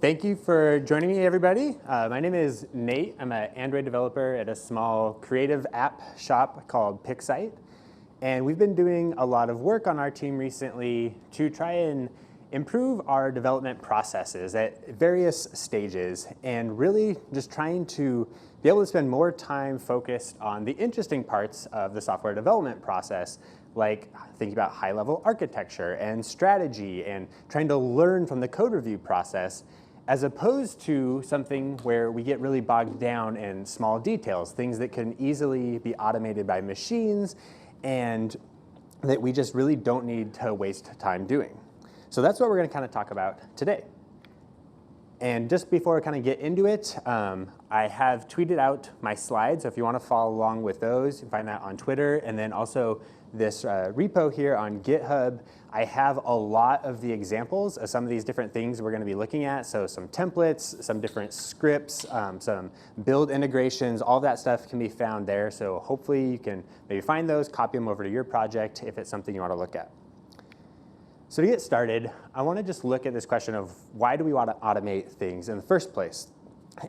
Thank you for joining me, everybody. My name is Nate. I'm an Android developer at a small creative app shop called PixSite. And we've been doing a lot of work on our team recently to try and improve our development processes at various stages, and really just trying to be able to spend more time focused on the interesting parts of the software development process, like thinking about high-level architecture and strategy and trying to learn from the code review process, as opposed to something where we get really bogged down in small details, things that can easily be automated by machines and that we just really don't need to waste time doing. So that's what we're going to kind of talk about today. And just before I kind of get into it, I have tweeted out my slides. So if you want to follow along with those, you can find that on Twitter. And then also this repo here on GitHub. I have a lot of the examples of some of these different things we're going to be looking at. So some templates, some different scripts, some build integrations, all that stuff can be found there. So hopefully you can maybe find those, copy them over to your project if it's something you want to look at. So to get started, I want to just look at this question of why do we want to automate things in the first place?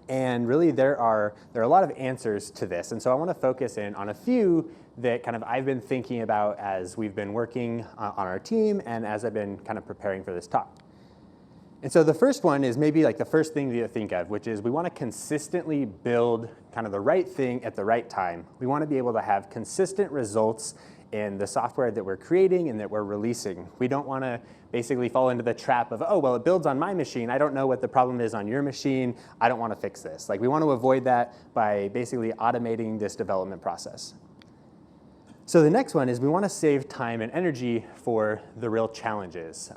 And really there are a lot of answers to this. And so I want to focus in on a few that kind of I've been thinking about as we've been working on our team and as I've been kind of preparing for this talk. And so the first one is maybe like the first thing that you think of, which is we want to consistently build kind of the right thing at the right time. We want to be able to have consistent results in the software that we're creating and that we're releasing. We don't want to basically fall into the trap of, oh, well, it builds on my machine. I don't know what the problem is on your machine. I don't want to fix this. Like, we want to avoid that by basically automating this development process. So the next one is we want to save time and energy for the real challenges.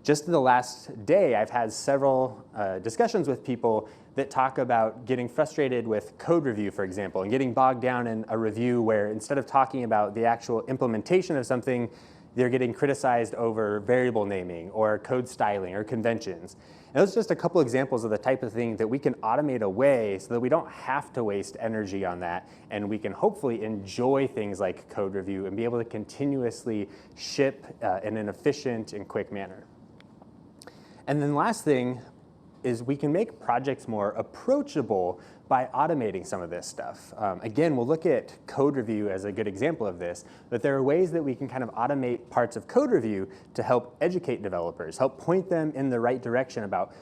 Just in the last day, I've had several discussions with people that talk about getting frustrated with code review, for example, and getting bogged down in a review where instead of talking about the actual implementation of something, they're getting criticized over variable naming or code styling or conventions. And those are just a couple examples of the type of thing that we can automate away so that we don't have to waste energy on that, and we can hopefully enjoy things like code review and be able to continuously ship in an efficient and quick manner. And then the last thing is we can make projects more approachable by automating some of this stuff. Again, we'll look at code review as a good example of this, but there are ways that we can kind of automate parts of code review to help educate developers, help point them in the right direction about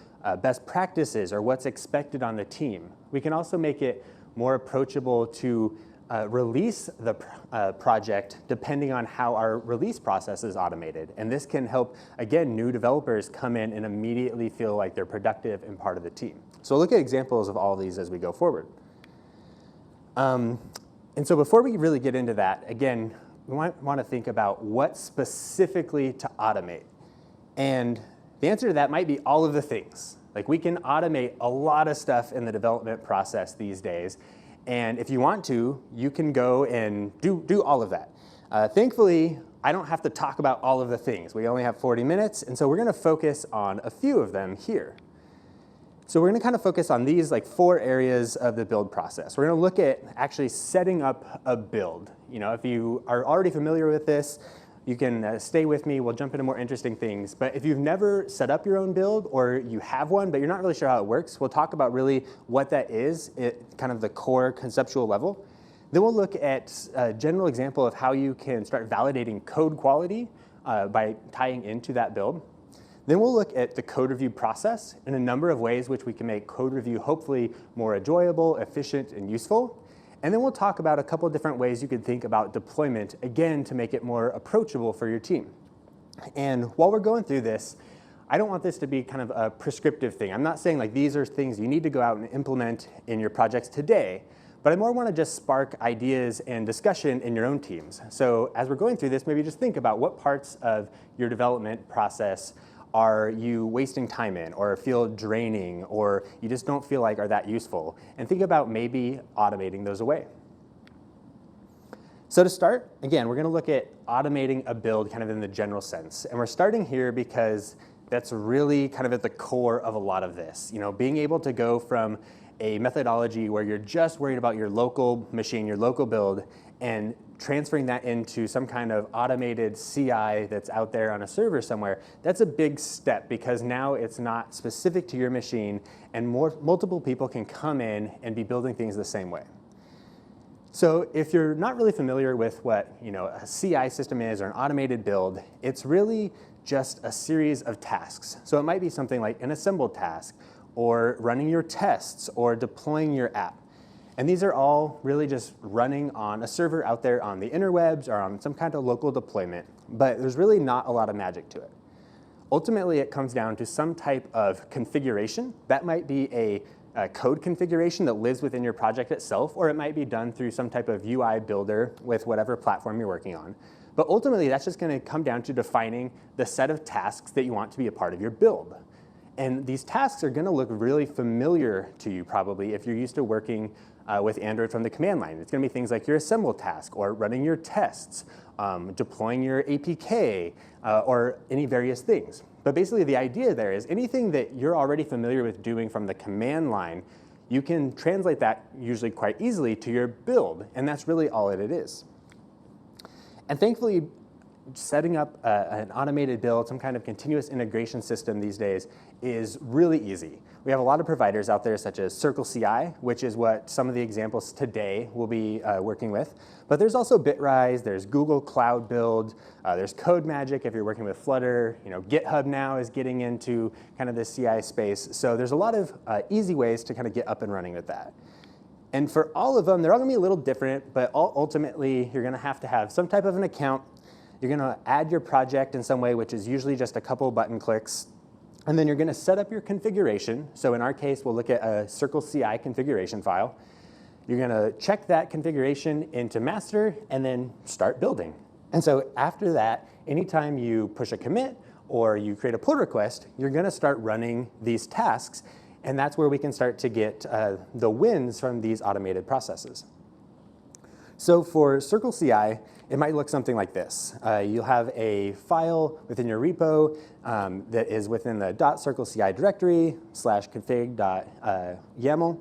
best practices or what's expected on the team. We can also make it more approachable to release the project depending on how our release process is automated. And this can help, again, new developers come in and immediately feel like they're productive and part of the team. So we'll look at examples of all of these as we go forward. And so before we really get into that, again, we want to think about what specifically to automate. And the answer to that might be all of the things. Like, we can automate a lot of stuff in the development process these days. And if you want to, you can go and do all of that. Thankfully, I don't have to talk about all of the things. We only have 40 minutes, and so we're going to focus on a few of them here. So we're going to kind of focus on these like 4 areas of the build process. We're going to look at actually setting up a build. You know, if you are already familiar with this, you can stay with me. We'll jump into more interesting things. But if you've never set up your own build, or you have one, but you're not really sure how it works, we'll talk about really what that is at kind of the core conceptual level. Then we'll look at a general example of how you can start validating code quality by tying into that build. Then we'll look at the code review process in a number of ways which we can make code review hopefully more enjoyable, efficient, and useful. And then we'll talk about a couple of different ways you could think about deployment, again, to make it more approachable for your team. And while we're going through this, I don't want this to be kind of a prescriptive thing. I'm not saying like these are things you need to go out and implement in your projects today, but I more want to just spark ideas and discussion in your own teams. So as we're going through this, maybe just think about what parts of your development process are you wasting time in, or feel draining, or you just don't feel like are that useful, and think about maybe automating those away. So to start, again, we're going to look at automating a build kind of in the general sense, and we're starting here because that's really kind of at the core of a lot of this. You know, being able to go from a methodology where you're just worried about your local machine, your local build, and transferring that into some kind of automated CI that's out there on a server somewhere, that's a big step because now it's not specific to your machine and multiple people can come in and be building things the same way. So if you're not really familiar with what a CI system is or an automated build, it's really just a series of tasks. So it might be something like an assemble task or running your tests or deploying your app. And these are all really just running on a server out there on the interwebs or on some kind of local deployment, but there's really not a lot of magic to it. Ultimately, it comes down to some type of configuration. That might be a code configuration that lives within your project itself, or it might be done through some type of UI builder with whatever platform you're working on. But ultimately, that's just going to come down to defining the set of tasks that you want to be a part of your build. And these tasks are going to look really familiar to you probably if you're used to working with Android from the command line. It's going to be things like your assemble task or running your tests, deploying your APK, or any various things. But basically the idea there is anything that you're already familiar with doing from the command line, you can translate that usually quite easily to your build, and that's really all it is. And thankfully, setting up an automated build, some kind of continuous integration system these days is really easy. We have a lot of providers out there such as CircleCI, which is what some of the examples today will be working with. But there's also Bitrise, there's Google Cloud Build, there's CodeMagic if you're working with Flutter. GitHub now is getting into kind of the CI space. So there's a lot of easy ways to kind of get up and running with that. And for all of them, they're all going to be a little different, but ultimately you're going to have some type of an account. You're going to add your project in some way, which is usually just a couple button clicks. And then you're going to set up your configuration. So in our case, we'll look at a CircleCI configuration file. You're going to check that configuration into master and then start building. And so after that, anytime you push a commit or you create a pull request, you're going to start running these tasks. And that's where we can start to get the wins from these automated processes. So for CircleCI, it might look something like this. You'll have a file within your repo that is within the .circleci directory /config.yaml.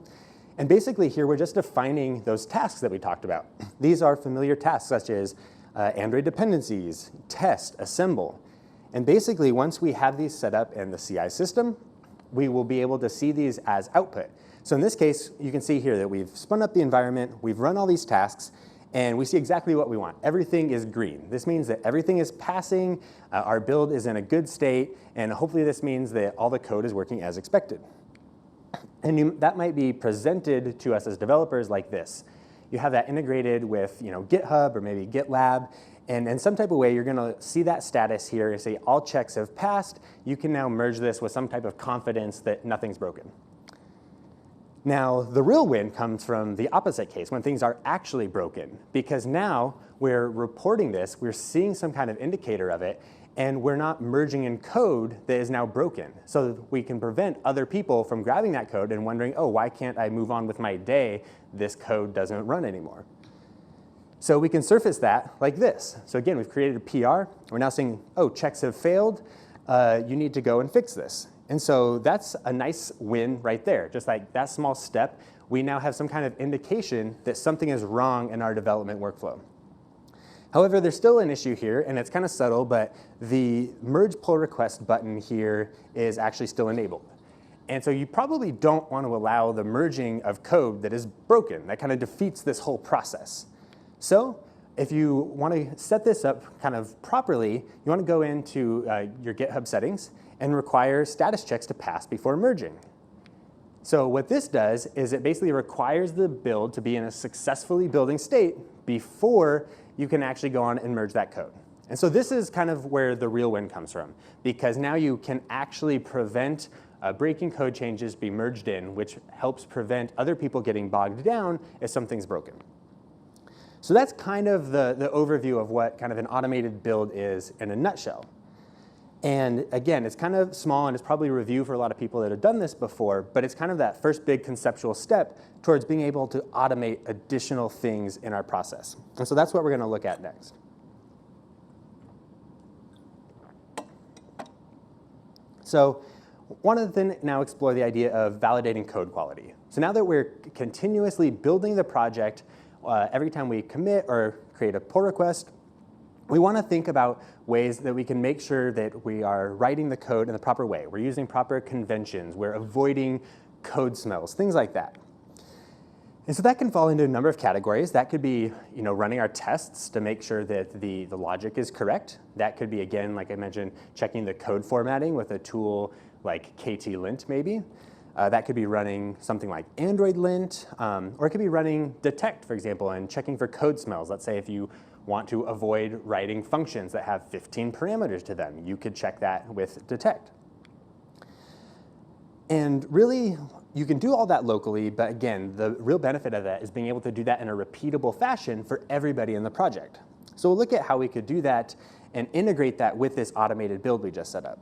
And basically here we're just defining those tasks that we talked about. These are familiar tasks such as Android dependencies, test, assemble. And basically once we have these set up in the CI system, we will be able to see these as output. So in this case, you can see here that we've spun up the environment, we've run all these tasks, and we see exactly what we want. Everything is green. This means that everything is passing, our build is in a good state, and hopefully this means that all the code is working as expected. And that might be presented to us as developers like this. You have that integrated with GitHub or maybe GitLab, and in some type of way, you're going to see that status here and say all checks have passed. You can now merge this with some type of confidence that nothing's broken. Now, the real win comes from the opposite case, when things are actually broken, because now we're reporting this, we're seeing some kind of indicator of it, and we're not merging in code that is now broken. So we can prevent other people from grabbing that code and wondering, oh, why can't I move on with my day? This code doesn't run anymore. So we can surface that like this. So again, we've created a PR. We're now saying, oh, checks have failed. You need to go and fix this. And so that's a nice win right there. Just like that small step, we now have some kind of indication that something is wrong in our development workflow. However, there's still an issue here, and it's kind of subtle, but the merge pull request button here is actually still enabled. And so you probably don't want to allow the merging of code that is broken. That kind of defeats this whole process. So if you want to set this up kind of properly, you want to go into your GitHub settings and require status checks to pass before merging. So what this does is it basically requires the build to be in a successfully building state before you can actually go on and merge that code. And so this is kind of where the real win comes from, because now you can actually prevent breaking code changes be merged in, which helps prevent other people getting bogged down if something's broken. So that's kind of the overview of what kind of an automated build is in a nutshell. And again, it's kind of small, and it's probably a review for a lot of people that have done this before, but it's kind of that first big conceptual step towards being able to automate additional things in our process. And so that's what we're going to look at next. So one of the things now explore the idea of validating code quality. So now that we're continuously building the project, every time we commit or create a pull request, we want to think about ways that we can make sure that we are writing the code in the proper way. We're using proper conventions. We're avoiding code smells, things like that. And so that can fall into a number of categories. That could be, running our tests to make sure that the logic is correct. That could be, again, like I mentioned, checking the code formatting with a tool like ktlint maybe. That could be running something like Android lint, or it could be running detect, for example, and checking for code smells. Let's say if you want to avoid writing functions that have 15 parameters to them, you could check that with detect. And really, you can do all that locally, but again, the real benefit of that is being able to do that in a repeatable fashion for everybody in the project. So we'll look at how we could do that and integrate that with this automated build we just set up.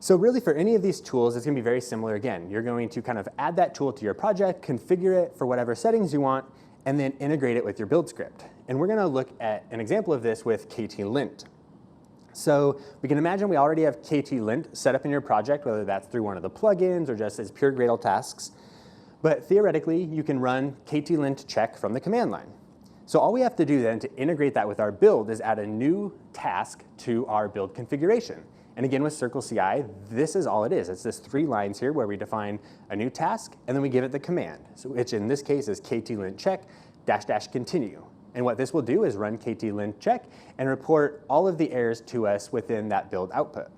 So really, for any of these tools, it's going to be very similar again. You're going to kind of add that tool to your project, configure it for whatever settings you want, and then integrate it with your build script. And we're going to look at an example of this with ktlint. So we can imagine we already have ktlint set up in your project, whether that's through one of the plugins or just as pure Gradle tasks. But theoretically, you can run ktlint check from the command line. So all we have to do then to integrate that with our build is add a new task to our build configuration. And again, with CircleCI, this is all it is. It's this 3 lines here where we define a new task, and then we give it the command, so which in this case is ktlint check -- continue. And what this will do is run ktlint check and report all of the errors to us within that build output.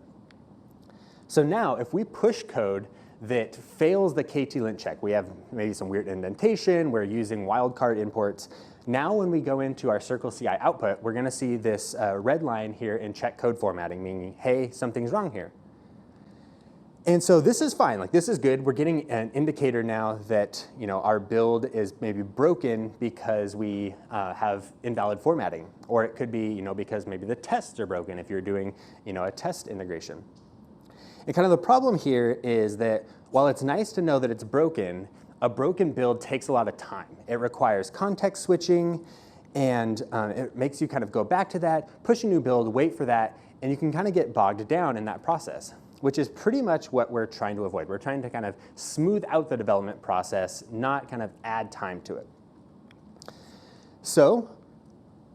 So now, if we push code that fails the ktlint check, we have maybe some weird indentation, we're using wildcard imports. Now when we go into our CircleCI output, we're going to see this red line here in check code formatting, meaning, hey, something's wrong here. And so this is fine, like this is good. We're getting an indicator now that our build is maybe broken because we have invalid formatting. Or it could be because maybe the tests are broken if you're doing a test integration. And kind of the problem here is that while it's nice to know that it's broken, a broken build takes a lot of time. It requires context switching, and it makes you kind of go back to that, push a new build, wait for that, and you can kind of get bogged down in that process, which is pretty much what we're trying to avoid. We're trying to kind of smooth out the development process, not kind of add time to it. So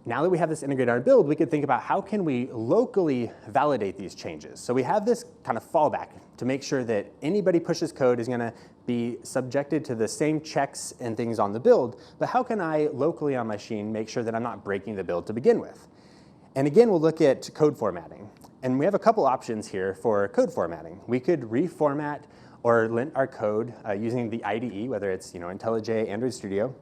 now that we have this integrated in our build, we could think about how can we locally validate these changes. So we have this kind of fallback to make sure that anybody pushes code is going to be subjected to the same checks and things on the build, but how can I locally on my machine make sure that I'm not breaking the build to begin with? And again, we'll look at code formatting. And we have a couple options here for code formatting. We could reformat or lint our code using the IDE, whether it's IntelliJ, Android Studio.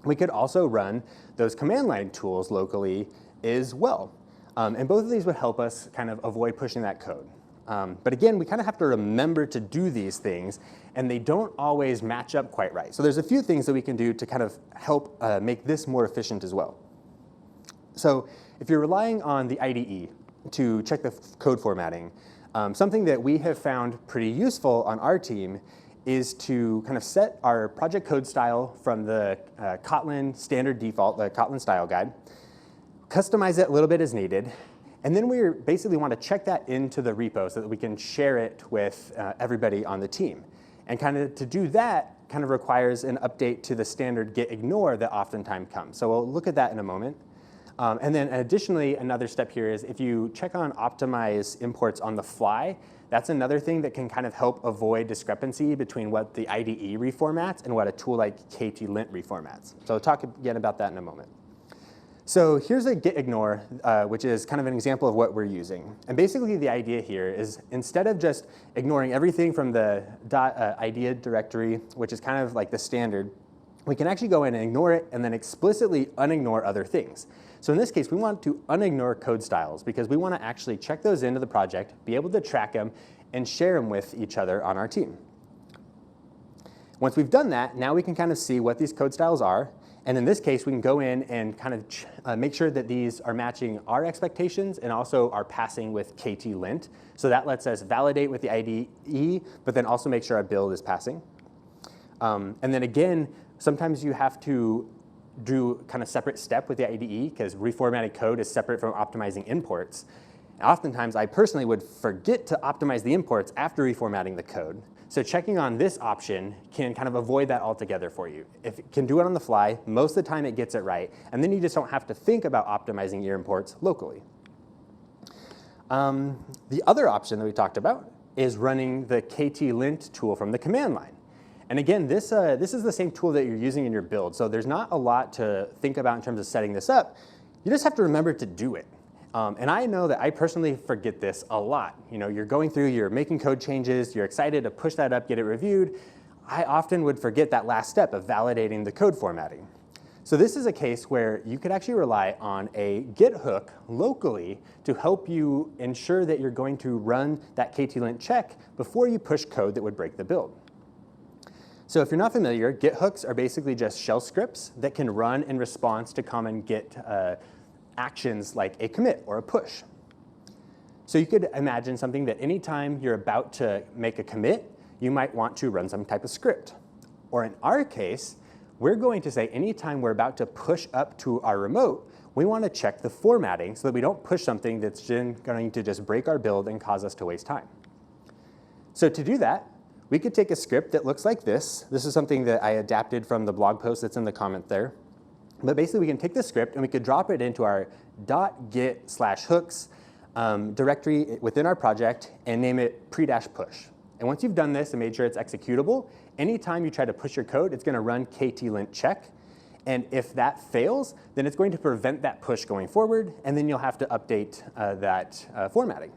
We could also run those command line tools locally as well. And both of these would help us kind of avoid pushing that code. But again, we kind of have to remember to do these things, and they don't always match up quite right. So there's a few things that we can do to kind of help make this more efficient as well. So if you're relying on the IDE to check the code formatting, something that we have found pretty useful on our team is to kind of set our project code style from the Kotlin standard default, the Kotlin style guide, customize it a little bit as needed, and then we basically want to check that into the repo so that we can share it with everybody on the team. And kind of to do that kind of requires an update to the standard git ignore that oftentimes comes. So we'll look at that in a moment. And then additionally, another step here is if you check on optimize imports on the fly, that's another thing that can kind of help avoid discrepancy between what the IDE reformats and what a tool like ktlint reformats. So we'll talk again about that in a moment. So here's a git ignore, which is kind of an example of what we're using. And basically the idea here is instead of just ignoring everything from the .idea directory, which is kind of like the standard, we can actually go in and ignore it and then explicitly unignore other things. So in this case, we want to unignore code styles because we want to actually check those into the project, be able to track them, and share them with each other on our team. Once we've done that, now we can kind of see what these code styles are. And in this case, we can go in and kind of make sure that these are matching our expectations and also are passing with ktlint. So that lets us validate with the IDE, but then also make sure our build is passing. And then again, sometimes you have to do kind of separate step with the IDE because reformatting code is separate from optimizing imports. And oftentimes, I personally would forget to optimize the imports after reformatting the code. So checking on this option can kind of avoid that altogether for you. If it can do it on the fly, most of the time it gets it right, and then you just don't have to think about optimizing your imports locally. The other option that we talked about is running the ktlint tool from the command line. And again, this is the same tool that you're using in your build, so there's not a lot to think about in terms of setting this up. You just have to remember to do it. And I know that I personally forget this a lot. You're going through, you're making code changes, you're excited to push that up, get it reviewed. I often would forget that last step of validating the code formatting. So this is a case where you could actually rely on a Git hook locally to help you ensure that you're going to run that ktlint check before you push code that would break the build. So if you're not familiar, Git hooks are basically just shell scripts that can run in response to common Git actions like a commit or a push. So you could imagine something that anytime you're about to make a commit, you might want to run some type of script. Or in our case, we're going to say anytime we're about to push up to our remote, we want to check the formatting so that we don't push something that's going to just break our build and cause us to waste time. So to do that, we could take a script that looks like this. This is something that I adapted from the blog post that's in the comment there. But basically, we can take this script and we could drop it into our .git/hooks directory within our project and name it pre-push. And once you've done this and made sure it's executable, anytime you try to push your code, it's going to run ktlint check. And if that fails, then it's going to prevent that push going forward, and then you'll have to update that formatting.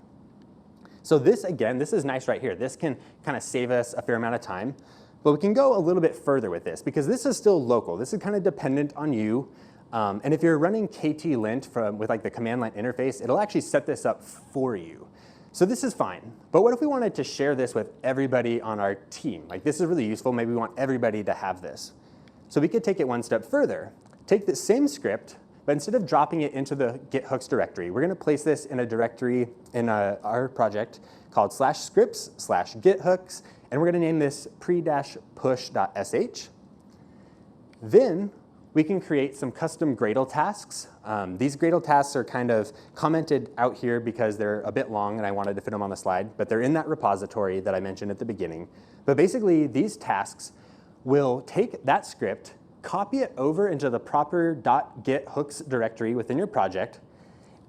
So this, again, this is nice right here. This can kind of save us a fair amount of time. But we can go a little bit further with this because this is still local. This is kind of dependent on you. And if you're running ktlint with like the command line interface, it'll actually set this up for you. So this is fine. But what if we wanted to share this with everybody on our team? Like this is really useful. Maybe we want everybody to have this. So we could take it one step further. Take the same script, but instead of dropping it into the Git hooks directory, we're going to place this in a directory in our project called /scripts/githooks. And we're going to name this pre-push.sh. Then we can create some custom Gradle tasks. These Gradle tasks are kind of commented out here because they're a bit long and I wanted to fit them on the slide, but they're in that repository that I mentioned at the beginning. But basically, these tasks will take that script, copy it over into the proper .githooks directory within your project,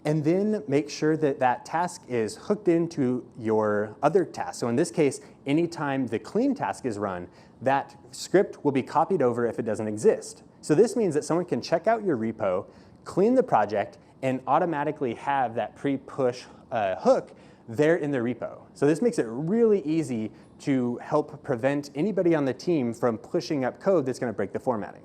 and then make sure that that task is hooked into your other task. So in this case, anytime the clean task is run, that script will be copied over if it doesn't exist. So this means that someone can check out your repo, clean the project, and automatically have that pre-push hook there in the repo. So this makes it really easy to help prevent anybody on the team from pushing up code that's going to break the formatting.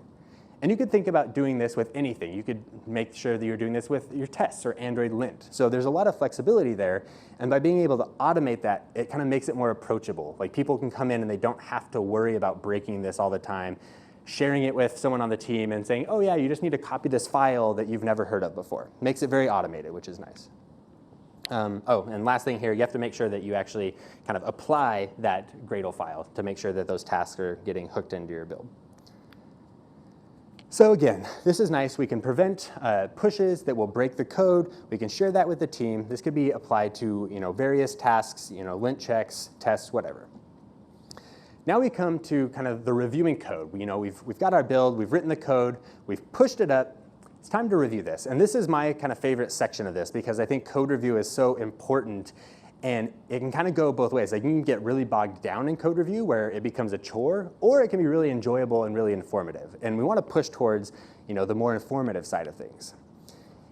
And you could think about doing this with anything. You could make sure that you're doing this with your tests or Android lint. So there's a lot of flexibility there. And by being able to automate that, it kind of makes it more approachable. Like people can come in and they don't have to worry about breaking this all the time, sharing it with someone on the team and saying, oh yeah, you just need to copy this file that you've never heard of before. Makes it very automated, which is nice. And last thing here, you have to make sure that you actually kind of apply that Gradle file to make sure that those tasks are getting hooked into your build. So again, this is nice. We can prevent pushes that will break the code. We can share that with the team. This could be applied to various tasks, lint checks, tests, whatever. Now we come to kind of the reviewing code. We've got our build, we've written the code, we've pushed it up. It's time to review this. And this is my kind of favorite section of this because I think code review is so important. And it can kind of go both ways. Like you can get really bogged down in code review where it becomes a chore, or it can be really enjoyable and really informative. And we want to push towards the more informative side of things.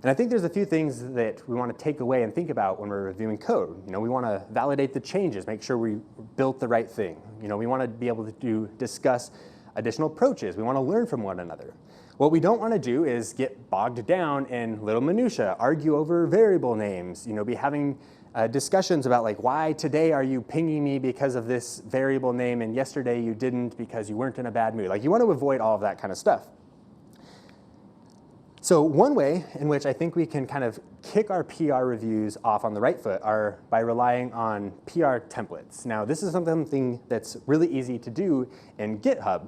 And I think there's a few things that we want to take away and think about when we're reviewing code. We want to validate the changes, make sure we built the right thing. We want to be able to discuss additional approaches. We want to learn from one another. What we don't want to do is get bogged down in little minutia, argue over variable names, be having discussions about like why today are you pinging me because of this variable name and yesterday you didn't because you weren't in a bad mood. Like you want to avoid all of that kind of stuff. So one way in which I think we can kind of kick our PR reviews off on the right foot are by relying on PR templates. Now this is something that's really easy to do in GitHub.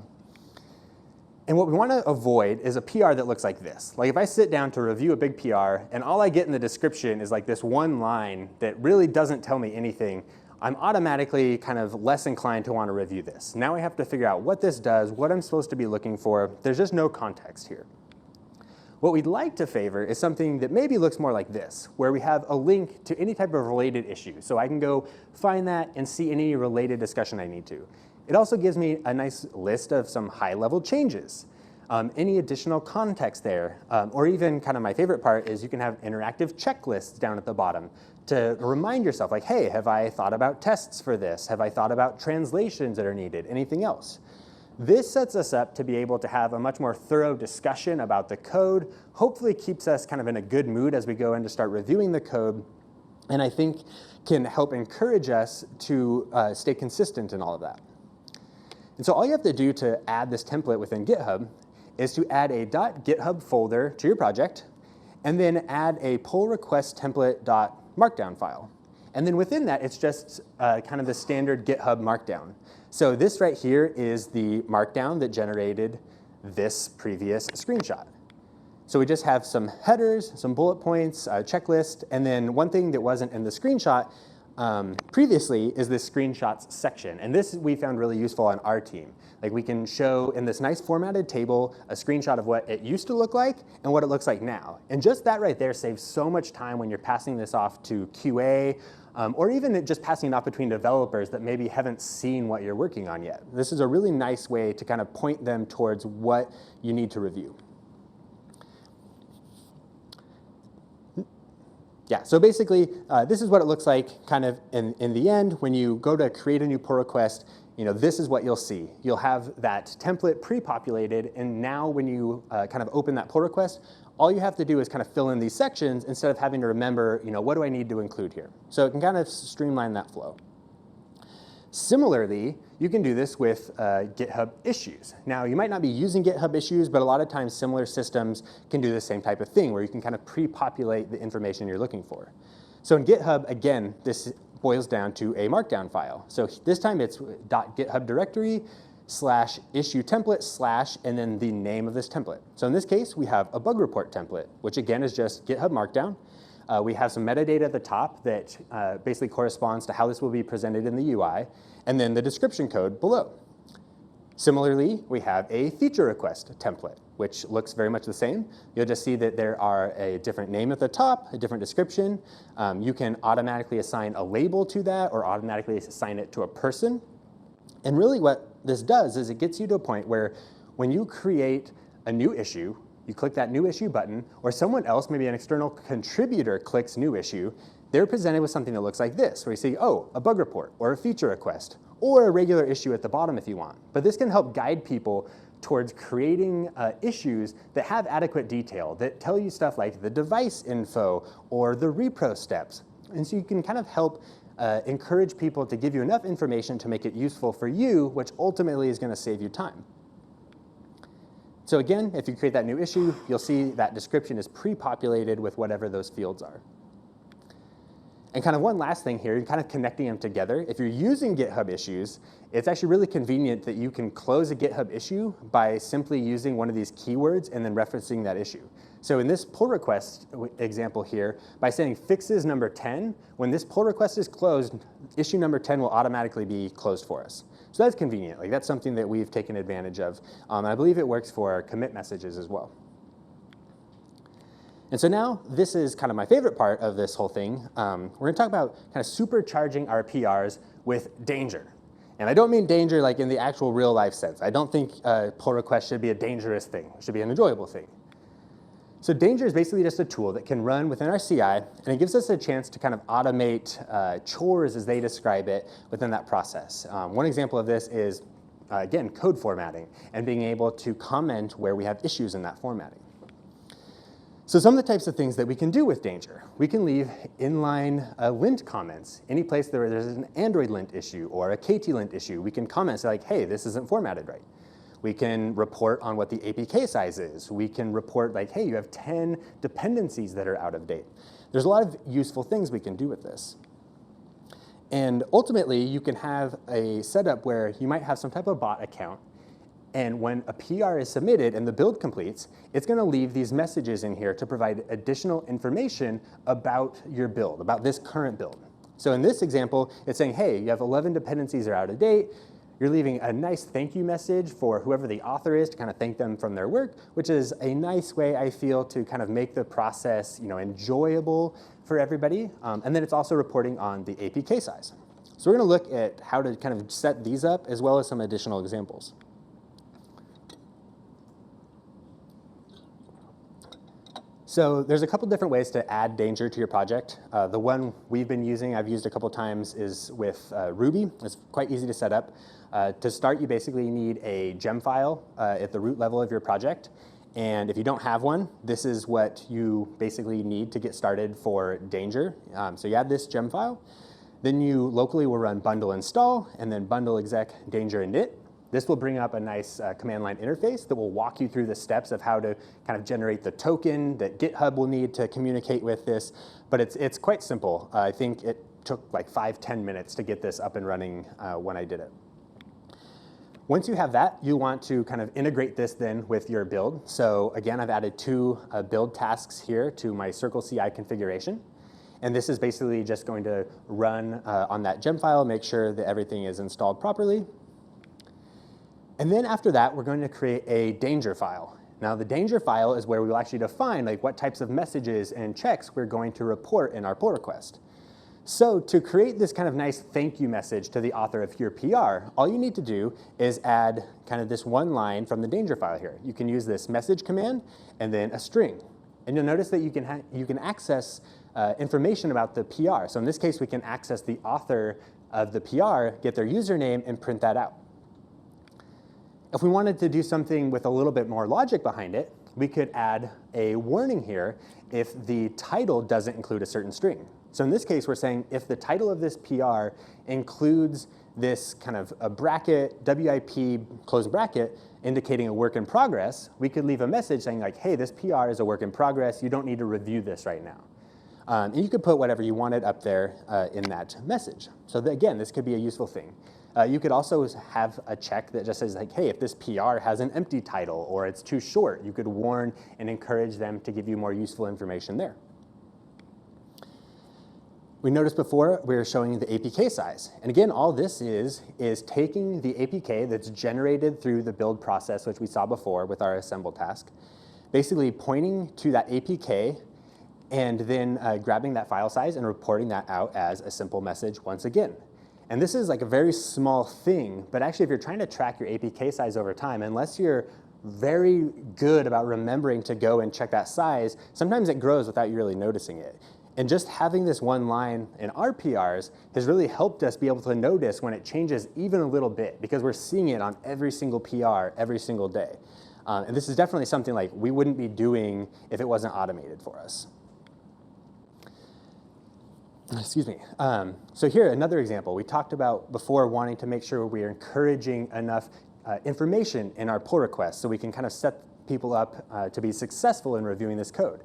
And what we want to avoid is a PR that looks like this. Like if I sit down to review a big PR and all I get in the description is like this one line that really doesn't tell me anything I'm automatically kind of less inclined to want to review this. Now I have to figure out what this does, what I'm supposed to be looking for. There's just no context here. What we'd like to favor is something that maybe looks more like this, where we have a link to any type of related issue. So I can go find that and see any related discussion I need to. It also gives me a nice list of some high-level changes, any additional context there, or even kind of my favorite part is you can have interactive checklists down at the bottom to remind yourself, like, hey, have I thought about tests for this? Have I thought about translations that are needed? Anything else? This sets us up to be able to have a much more thorough discussion about the code, hopefully keeps us kind of in a good mood as we go in to start reviewing the code, and I think can help encourage us to stay consistent in all of that. And so all you have to do to add this template within GitHub is to add a .github folder to your project, and then add a pull request template.markdown file. And then within that, it's just kind of the standard GitHub markdown. So this right here is the markdown that generated this previous screenshot. So we just have some headers, some bullet points, a checklist, and then one thing that wasn't in the screenshot previously is this screenshots section. And this we found really useful on our team. Like we can show in this nice formatted table a screenshot of what it used to look like and what it looks like now. And just that right there saves so much time when you're passing this off to QA or even just passing it off between developers that maybe haven't seen what you're working on yet. This is a really nice way to kind of point them towards what you need to review. Yeah, so basically, this is what it looks like kind of in the end. When you go to create a new pull request, this is what you'll see. You'll have that template pre-populated, and now when you kind of open that pull request, all you have to do is kind of fill in these sections instead of having to remember, what do I need to include here? So it can kind of streamline that flow. Similarly, you can do this with GitHub issues. Now, you might not be using GitHub issues, but a lot of times similar systems can do the same type of thing where you can kind of pre-populate the information you're looking for. So in GitHub, again, this boils down to a markdown file. So this time it's .github directory /issue template / and then the name of this template. So in this case, we have a bug report template, which again is just GitHub markdown. We have some metadata at the top that basically corresponds to how this will be presented in the UI, and then the description code below. Similarly, we have a feature request template, which looks very much the same. You'll just see that there are a different name at the top, a different description. You can automatically assign a label to that or automatically assign it to a person. And really what this does is it gets you to a point where when you create a new issue, you click that new issue button, or someone else, maybe an external contributor, clicks new issue, they're presented with something that looks like this, where you see, oh, a bug report, or a feature request, or a regular issue at the bottom if you want. But this can help guide people towards creating issues that have adequate detail, that tell you stuff like the device info or the repro steps. And so you can kind of help encourage people to give you enough information to make it useful for you, which ultimately is going to save you time. So again, if you create that new issue, you'll see that description is pre-populated with whatever those fields are. And kind of one last thing here, kind of connecting them together. If you're using GitHub issues, it's actually really convenient that you can close a GitHub issue by simply using one of these keywords and then referencing that issue. So in this pull request example here, by saying fixes number 10, when this pull request is closed, issue number 10 will automatically be closed for us. So that's convenient. Like, that's something that we've taken advantage of. And I believe it works for commit messages as well. And so now this is kind of my favorite part of this whole thing. We're going to talk about kind of supercharging our PRs with danger. And I don't mean danger like in the actual real life sense. I don't think pull requests should be a dangerous thing. It should be an enjoyable thing. So danger is basically just a tool that can run within our CI, and it gives us a chance to kind of automate chores, as they describe it, within that process. One example of this is, again, code formatting and being able to comment where we have issues in that formatting. So some of the types of things that we can do with danger. We can leave inline lint comments. Any place where there's an Android lint issue or a ktlint issue, we can comment, say like, hey, this isn't formatted right. We can report on what the APK size is. We can report like, hey, you have 10 dependencies that are out of date. There's a lot of useful things we can do with this. And ultimately, you can have a setup where you might have some type of bot account, and when a PR is submitted and the build completes, it's going to leave these messages in here to provide additional information about your build, about this current build. So in this example, it's saying, hey, you have 11 dependencies that are out of date. You're leaving a nice thank you message for whoever the author is to kind of thank them from their work, which is a nice way, I feel, to kind of make the process enjoyable for everybody. And then it's also reporting on the APK size. So we're going to look at how to kind of set these up as well as some additional examples. So there's a couple different ways to add danger to your project. The one we've been using, I've used a couple times, is with Ruby. It's quite easy to set up. To start, you basically need a gem file at the root level of your project. And if you don't have one, this is what you basically need to get started for danger. So you add this gem file. Then you locally will run bundle install, and then bundle exec danger init. This will bring up a nice command line interface that will walk you through the steps of how to kind of generate the token that GitHub will need to communicate with this. But it's quite simple. I think it took like 5-10 minutes to get this up and running when I did it. Once you have that, you want to kind of integrate this then with your build. So again, I've added 2 build tasks here to my CircleCI configuration. And this is basically just going to run on that gem file, make sure that everything is installed properly. And then after that, we're going to create a danger file. Now, the danger file is where we will actually define like what types of messages and checks we're going to report in our pull request. So to create this kind of nice thank you message to the author of your PR, all you need to do is add kind of this one line from the danger file here. You can use this message command and then a string. And you'll notice that you can access information about the PR. So in this case, we can access the author of the PR, get their username, and print that out. If we wanted to do something with a little bit more logic behind it, we could add a warning here if the title doesn't include a certain string. So in this case, we're saying if the title of this PR includes this kind of a bracket, WIP, close bracket, indicating a work in progress, we could leave a message saying like, hey, this PR is a work in progress. You don't need to review this right now. And you could put whatever you wanted up there in that message. So again, this could be a useful thing. You could also have a check that just says like, hey, if this PR has an empty title or it's too short, you could warn and encourage them to give you more useful information there. We noticed before we were showing you the APK size. And again, all this is taking the APK that's generated through the build process, which we saw before with our assemble task, basically pointing to that APK and then grabbing that file size and reporting that out as a simple message once again. And this is like a very small thing, but actually if you're trying to track your APK size over time, unless you're very good about remembering to go and check that size, sometimes it grows without you really noticing it. And just having this one line in our PRs has really helped us be able to notice when it changes even a little bit, because we're seeing it on every single PR every single day. And this is definitely something like we wouldn't be doing if it wasn't automated for us. Excuse me. So here, another example. We talked about before wanting to make sure we are encouraging enough information in our pull request so we can kind of set people up to be successful in reviewing this code.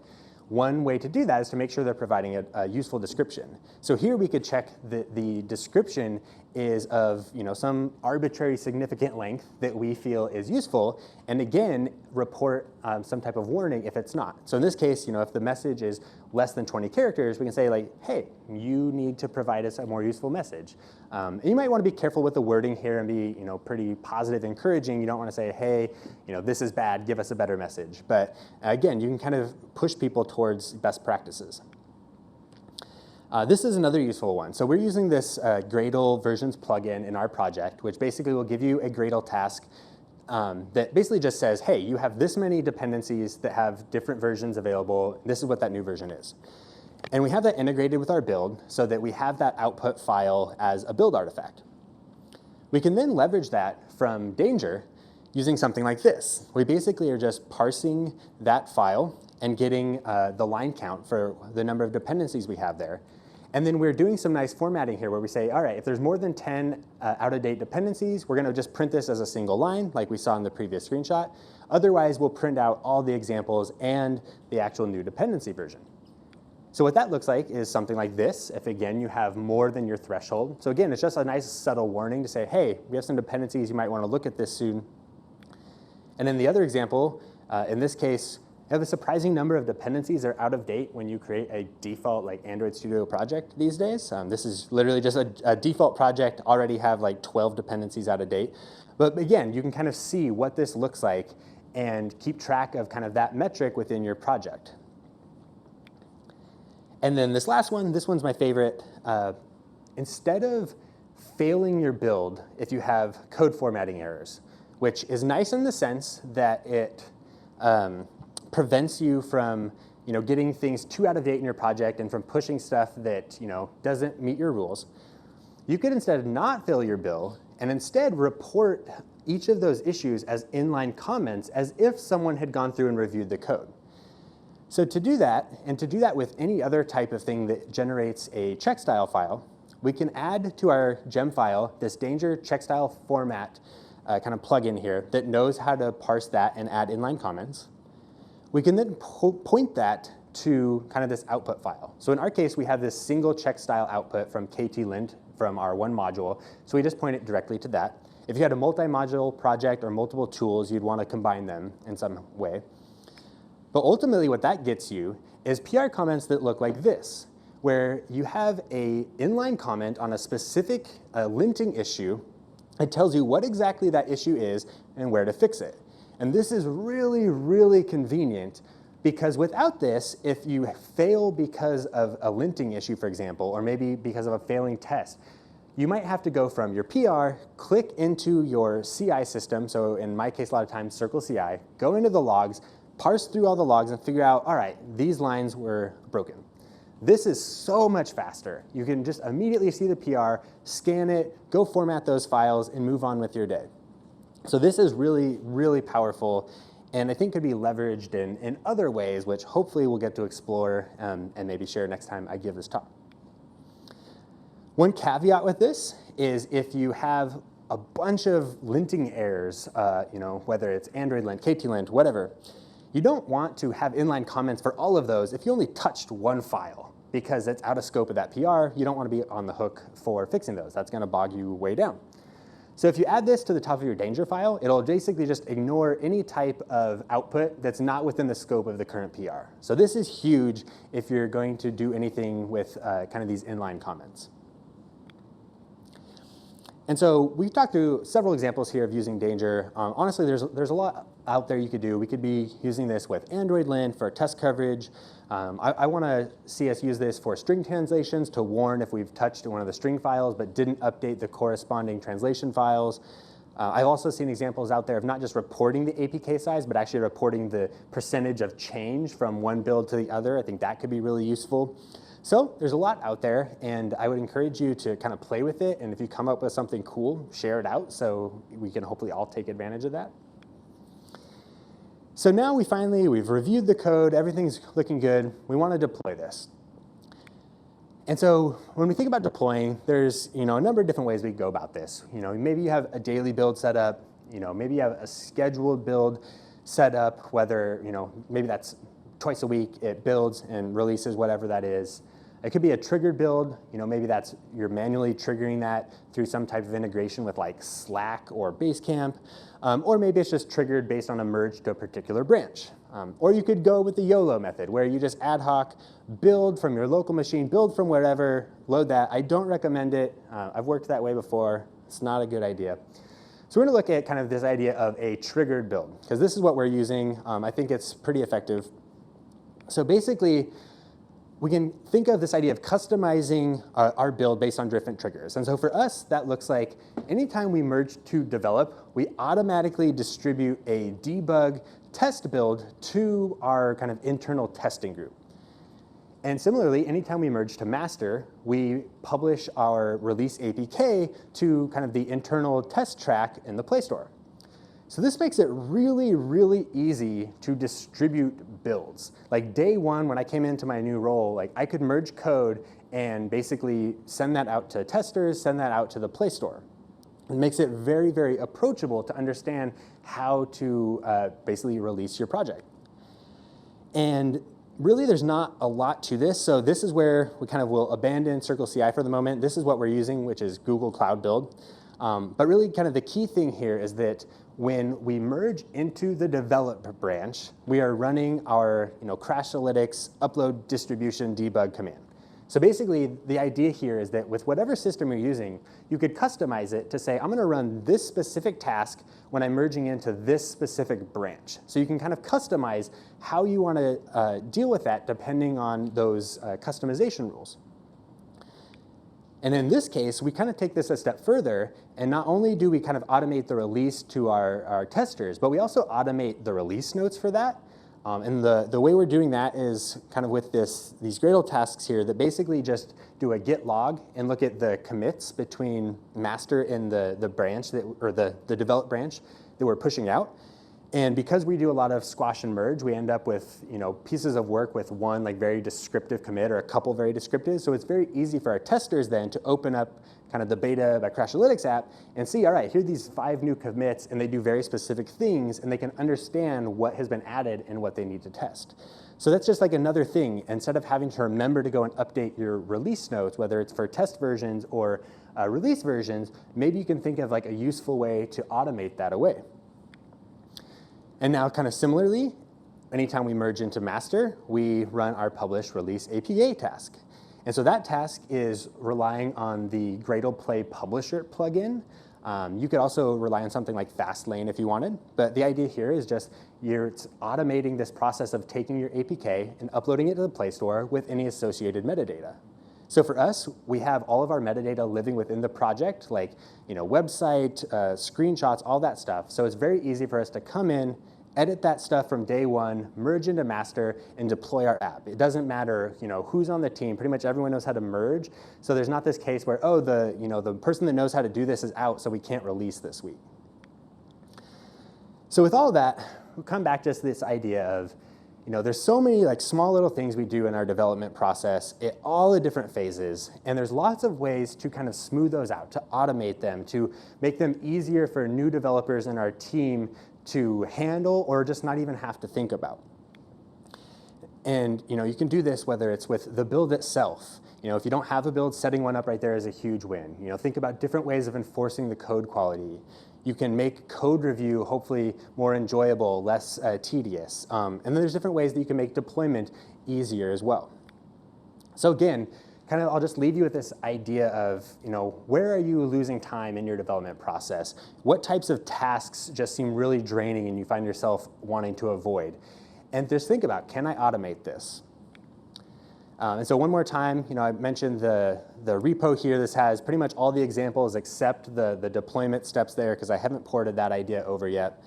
One way to do that is to make sure they're providing a useful description. So here we could check that the description is of some arbitrary significant length that we feel is useful, and again, report some type of warning if it's not. So in this case, if the message is less than 20 characters, we can say like, hey, you need to provide us a more useful message. And you might want to be careful with the wording here and be pretty positive, encouraging. You don't want to say, hey, this is bad, give us a better message. But again, you can kind of push people towards best practices. This is another useful one. So we're using this Gradle versions plugin in our project, which basically will give you a Gradle task that basically just says, hey, you have this many dependencies that have different versions available. This is what that new version is. And we have that integrated with our build so that we have that output file as a build artifact. We can then leverage that from danger using something like this. We basically are just parsing that file and getting the line count for the number of dependencies we have there. And then we're doing some nice formatting here where we say, all right, if there's more than 10 out-of-date dependencies, we're going to just print this as a single line like we saw in the previous screenshot. Otherwise, we'll print out all the examples and the actual new dependency version. So what that looks like is something like this, if again you have more than your threshold. So again, it's just a nice subtle warning to say, hey, we have some dependencies, you might want to look at this soon. And then the other example, in this case, have a surprising number of dependencies that are out of date when you create a default like Android Studio project these days. This is literally just a default project, already have like 12 dependencies out of date. But again, you can kind of see what this looks like and keep track of kind of that metric within your project. And then this last one, this one's my favorite. Instead of failing your build if you have code formatting errors, which is nice in the sense that it prevents you from getting things too out of date in your project and from pushing stuff that doesn't meet your rules. You could instead not fail your build and instead report each of those issues as inline comments as if someone had gone through and reviewed the code. So to do that, and to do that with any other type of thing that generates a check style file, we can add to our gem file this danger check style format kind of plugin here that knows how to parse that and add inline comments. We can then point that to kind of this output file. So in our case, we have this single check style output from ktlint from our one module. So we just point it directly to that. If you had a multi-module project or multiple tools, you'd want to combine them in some way. But ultimately, what that gets you is PR comments that look like this, where you have an inline comment on a specific linting issue. It tells you what exactly that issue is and where to fix it. And this is really, really convenient because without this, if you fail because of a linting issue, for example, or maybe because of a failing test, you might have to go from your PR, click into your CI system, so in my case, a lot of times, CircleCI, go into the logs, parse through all the logs, and figure out, all right, these lines were broken. This is so much faster. You can just immediately see the PR, scan it, go format those files, and move on with your day. So this is really, really powerful, and I think could be leveraged in other ways, which hopefully we'll get to explore and maybe share next time I give this talk. One caveat with this is if you have a bunch of linting errors, whether it's Android lint, ktlint, whatever, you don't want to have inline comments for all of those if you only touched one file, because it's out of scope of that PR. You don't want to be on the hook for fixing those. That's going to bog you way down. So if you add this to the top of your danger file, it'll basically just ignore any type of output that's not within the scope of the current PR. So this is huge if you're going to do anything with kind of these inline comments. And so we've talked through several examples here of using danger. Honestly, there's a lot out there you could do. We could be using this with Android lint for test coverage. I want to see us use this for string translations to warn if we've touched one of the string files but didn't update the corresponding translation files. I've also seen examples out there of not just reporting the APK size, but actually reporting the percentage of change from one build to the other. I think that could be really useful. So there's a lot out there, and I would encourage you to kind of play with it, and if you come up with something cool, share it out so we can hopefully all take advantage of that. So now we've reviewed the code, everything's looking good, we want to deploy this. And so when we think about deploying, there's a number of different ways we go about this. Maybe you have a daily build set up, maybe you have a scheduled build set up, whether maybe that's twice a week, it builds and releases whatever that is. It could be a triggered build, maybe that's you're manually triggering that through some type of integration with like Slack or Basecamp, or maybe it's just triggered based on a merge to a particular branch. Or you could go with the YOLO method, where you just ad hoc build from your local machine, build from wherever, load that. I don't recommend it. I've worked that way before. It's not a good idea. So we're going to look at kind of this idea of a triggered build, because this is what we're using. I think it's pretty effective. So basically, we can think of this idea of customizing our build based on different triggers. And so for us, that looks like anytime we merge to develop, we automatically distribute a debug test build to our kind of internal testing group. And similarly, anytime we merge to master, we publish our release APK to kind of the internal test track in the Play Store. So this makes it really, really easy to distribute builds. Like day one, when I came into my new role, like I could merge code and basically send that out to testers, send that out to the Play Store. It makes it very, very approachable to understand how to basically release your project. And really, there's not a lot to this. So this is where we kind of will abandon CircleCI for the moment. This is what we're using, which is Google Cloud Build. But really kind of the key thing here is that when we merge into the develop branch, we are running our Crashlytics upload distribution debug command. So basically, the idea here is that with whatever system you're using, you could customize it to say, I'm going to run this specific task when I'm merging into this specific branch. So you can kind of customize how you want to deal with that depending on those customization rules. And in this case, we kind of take this a step further, and not only do we kind of automate the release to our testers, but we also automate the release notes for that. And the way we're doing that is kind of with these Gradle tasks here that basically just do a git log and look at the commits between master and the branch, or the develop branch that we're pushing out. And because we do a lot of squash and merge, we end up with pieces of work with one very descriptive commit or a couple very descriptive. So it's very easy for our testers then to open up kind of the beta by Crashlytics app and see, all right, here are these 5 new commits, and they do very specific things, and they can understand what has been added and what they need to test. So that's just like another thing. Instead of having to remember to go and update your release notes, whether it's for test versions or release versions, maybe you can think of a useful way to automate that away. And now kind of similarly, anytime we merge into master, we run our publish release APA task. And so that task is relying on the Gradle Play Publisher plugin. You could also rely on something like Fastlane if you wanted. But the idea here is just it's automating this process of taking your APK and uploading it to the Play Store with any associated metadata. So for us, we have all of our metadata living within the project, like website, screenshots, all that stuff. So it's very easy for us to come in, edit that stuff from day one, merge into master, and deploy our app. It doesn't matter who's on the team. Pretty much everyone knows how to merge. So there's not this case where, oh, the person that knows how to do this is out, so we can't release this week. So with all of that, we'll come back to this idea of there's so many small little things we do in our development process at all the different phases, and there's lots of ways to kind of smooth those out, to automate them, to make them easier for new developers in our team to handle or just not even have to think about. And you can do this whether it's with the build itself. If you don't have a build, setting one up right there is a huge win. Think about different ways of enforcing the code quality. You can make code review hopefully more enjoyable, less tedious. And then there's different ways that you can make deployment easier as well. So again, I'll just leave you with this idea of, where are you losing time in your development process? What types of tasks just seem really draining and you find yourself wanting to avoid? And just think about, can I automate this? And so one more time, I mentioned the repo here. This has pretty much all the examples except the deployment steps there, because I haven't ported that idea over yet.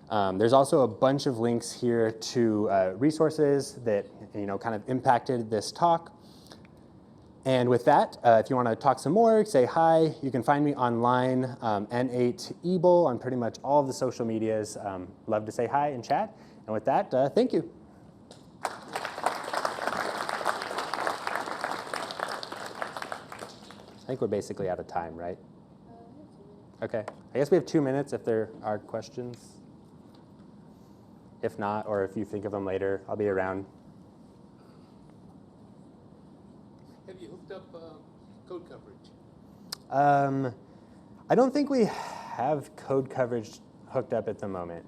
There's also a bunch of links here to resources that kind of impacted this talk. And with that, if you want to talk some more, say hi. You can find me online, N8 Ebel, on pretty much all of the social medias. Love to say hi and chat. And with that, thank you. I think we're basically out of time, right? OK. I guess we have 2 minutes if there are questions. If not, or if you think of them later, I'll be around. Have you hooked up code coverage? I don't think we have code coverage hooked up at the moment.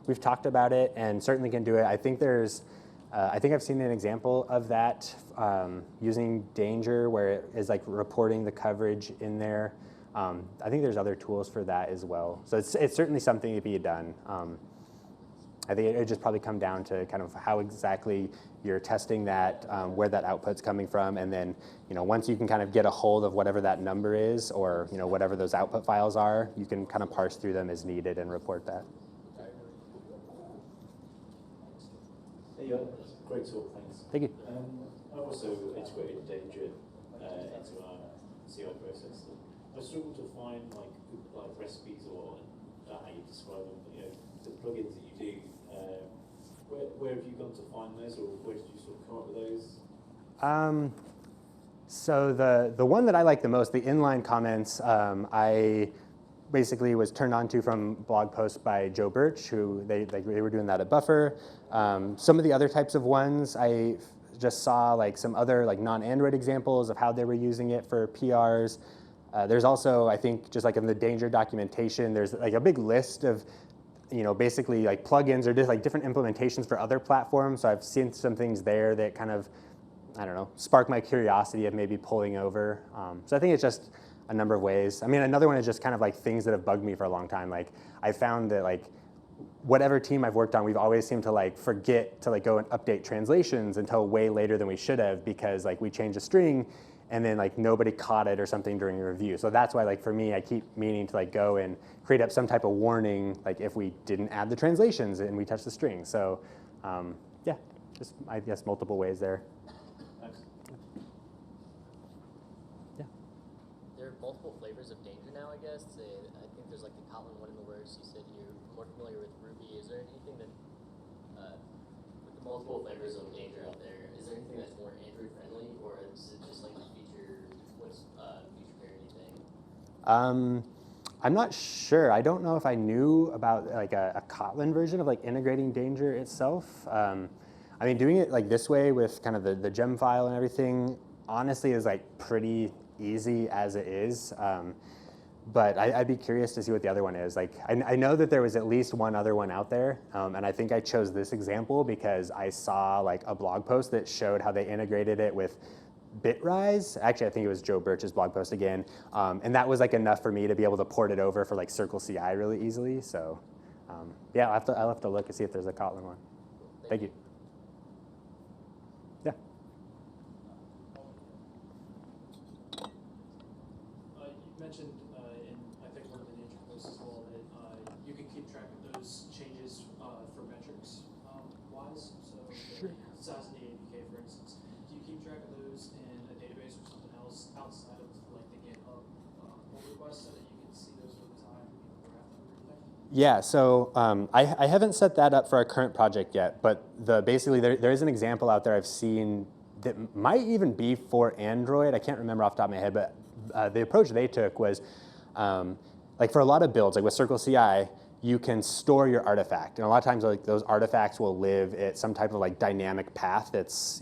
We've talked about it and certainly can do it. I think I've seen an example of that using Danger, where it is reporting the coverage in there. I think there's other tools for that as well. So it's certainly something to be done. I think it would just probably come down to kind of how exactly you're testing that, where that output's coming from, and then once you can kind of get a hold of whatever that number is, or whatever those output files are, you can kind of parse through them as needed and report that. Yeah, great talk, thanks. Thank you. I've also integrated Danger into our CI process. I struggle to find good recipes, or how you describe them. The plugins that you do. Where have you gone to find those, or where did you sort of come up with those? So the one that I like the most, the inline comments, I basically was turned on to from blog posts by Joe Birch, who they were doing that at Buffer. Some of the other types of ones, I just saw some other non-Android examples of how they were using it for PRs. There's also, I think, just like in the danger documentation, there's like a big list of, basically like plugins or just like different implementations for other platforms. So I've seen some things there that kind of, I don't know, spark my curiosity of maybe pulling over. So I think it's just a number of ways. I mean, another one is just kind of like things that have bugged me for a long time. Like I found that like whatever team I've worked on, we've always seemed to like forget to like go and update translations until way later than we should have, because like we changed a string and then like nobody caught it or something during a review. So that's why like for me, I keep meaning to like go and create up some type of warning, like if we didn't add the translations and we touched the string. So yeah, just I guess multiple ways there. Yeah. There are multiple flavors of danger now, I guess. I think there's like the Kotlin one in the works. You said you're more familiar with Ruby. Is there anything that, with the multiple flavors of danger out there, is there anything that's more Android friendly, or is it just like a feature, what's feature parity thing? I'm not sure. I don't know if I knew about like a Kotlin version of like integrating danger itself. I mean, doing it like this way with kind of the gem file and everything, honestly, is like pretty easy as it is. But I'd be curious to see what the other one is. Like, I know that there was at least one other one out there, and I think I chose this example because I saw like a blog post that showed how they integrated it with Bitrise. Actually, I think it was Joe Birch's blog post again, and that was like enough for me to be able to port it over for like CircleCI really easily. So, yeah, I'll have to look and see if there's a Kotlin one. Thank you. Yeah. You mentioned in I think one of the danger posts as well that you can keep track of those changes for metrics wise. So Sure. the size of the APK, for instance, do you keep track of those in a database or something else outside of like the GitHub pull request so that you can see those over time and graph them and everything? Yeah, so I haven't set that up for our current project yet, but basically there is an example out there I've seen that might even be for Android. I can't remember off the top of my head, but the approach they took was, like for a lot of builds, like with CircleCI, you can store your artifact. And a lot of times like those artifacts will live at some type of like dynamic path that's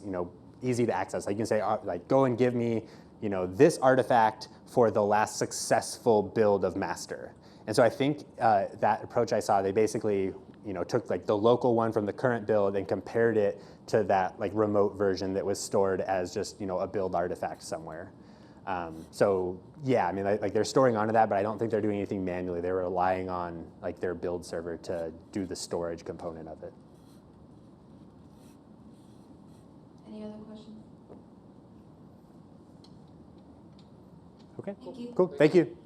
easy to access. Like you can say, like go and give me this artifact for the last successful build of master. And so I think that approach I saw, they basically took like the local one from the current build and compared it to that like remote version that was stored as just a build artifact somewhere. So yeah, I mean like they're storing onto that, but I don't think they're doing anything manually. They're relying on like their build server to do the storage component of it. Any other questions? Okay. Thank you. Cool. Thank you.